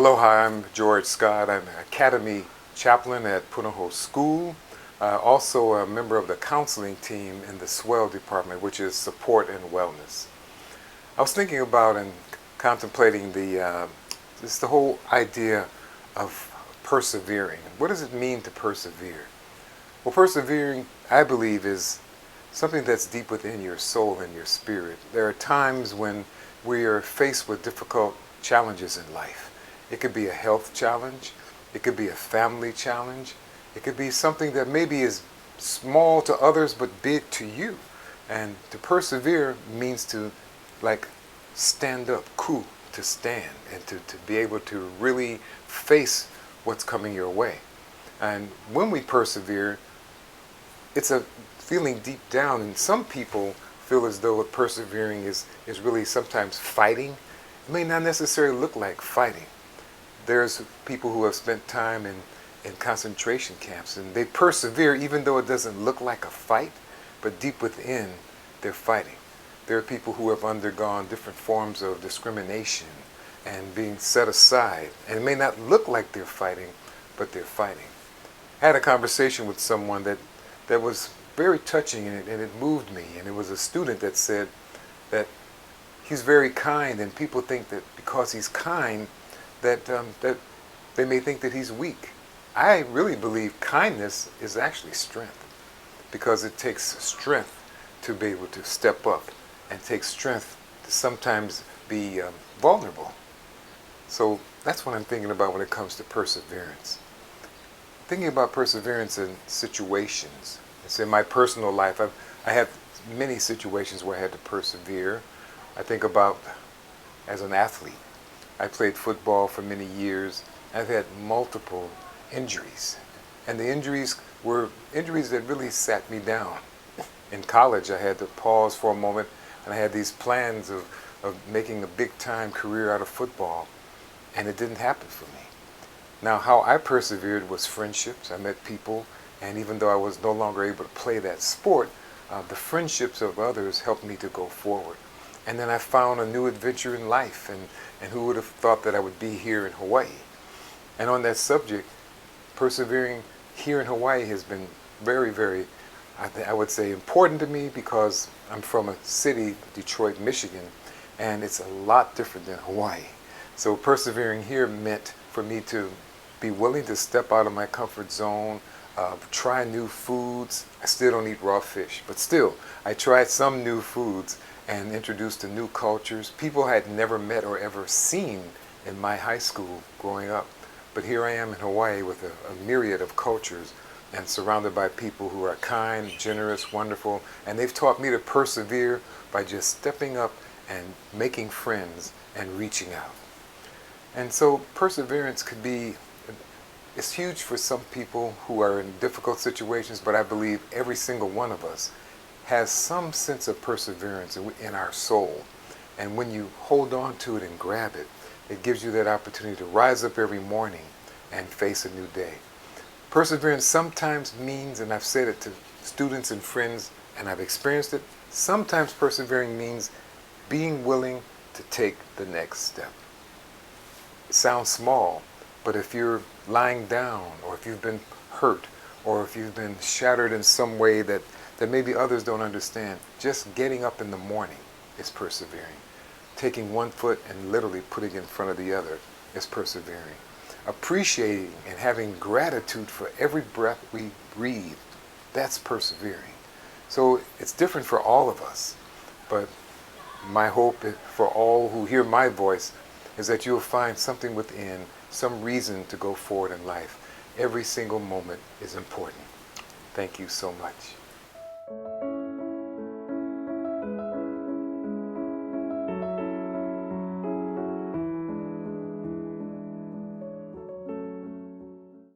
Aloha, I'm George Scott. I'm an Academy Chaplain at Punahou School, also a member of the counseling team in the SWELL department, which is Support and Wellness. I was thinking about and contemplating the whole idea of persevering. What does it mean to persevere? Well, persevering, I believe, is something that's deep within your soul and your spirit. There are times when we are faced with difficult challenges in life. It could be a health challenge. It could be a family challenge. It could be something that maybe is small to others but big to you. And to persevere means to stand up, to stand, and to be able to really face what's coming your way. And when we persevere, it's a feeling deep down, and some people feel as though persevering is really sometimes fighting. It may not necessarily look like fighting. There's people who have spent time in concentration camps, and they persevere even though it doesn't look like a fight, but deep within, they're fighting. There are people who have undergone different forms of discrimination and being set aside, and it may not look like they're fighting, but they're fighting. I had a conversation with someone that was very touching, and it moved me, and it was a student that said that he's very kind, and people think that because he's kind, that they may think that he's weak. I really believe kindness is actually strength, because it takes strength to be able to step up, and takes strength to sometimes be vulnerable. So that's what I'm thinking about when it comes to perseverance. Thinking about perseverance in situations. It's in my personal life. I had many situations where I had to persevere. I think about as an athlete. I played football for many years. I've had multiple injuries. And the injuries were injuries that really sat me down. In college, I had to pause for a moment, and I had these plans of making a big-time career out of football, and it didn't happen for me. Now, how I persevered was friendships. I met people, and even though I was no longer able to play that sport, the friendships of others helped me to go forward. And then I found a new adventure in life, and who would have thought that I would be here in Hawaii? And on that subject, persevering here in Hawaii has been very, very, I would say, important to me, because I'm from a city, Detroit, Michigan, and it's a lot different than Hawaii. So persevering here meant for me to be willing to step out of my comfort zone, try new foods. I still don't eat raw fish, but still, I tried some new foods and introduced to new cultures, people I had never met or ever seen in my high school growing up. But here I am in Hawaii with a myriad of cultures and surrounded by people who are kind, generous, wonderful, and they've taught me to persevere by just stepping up and making friends and reaching out. And so perseverance could be, it's huge for some people who are in difficult situations, but I believe every single one of us has some sense of perseverance in our soul. And when you hold on to it and grab it, it gives you that opportunity to rise up every morning and face a new day. Perseverance sometimes means, and I've said it to students and friends, and I've experienced it, sometimes persevering means being willing to take the next step. It sounds small, but if you're lying down, or if you've been hurt, or if you've been shattered in some way that maybe others don't understand, just getting up in the morning is persevering. Taking one foot and literally putting it in front of the other is persevering. Appreciating and having gratitude for every breath we breathe, that's persevering. So it's different for all of us, but my hope for all who hear my voice is that you'll find something within, some reason to go forward in life. Every single moment is important. Thank you so much.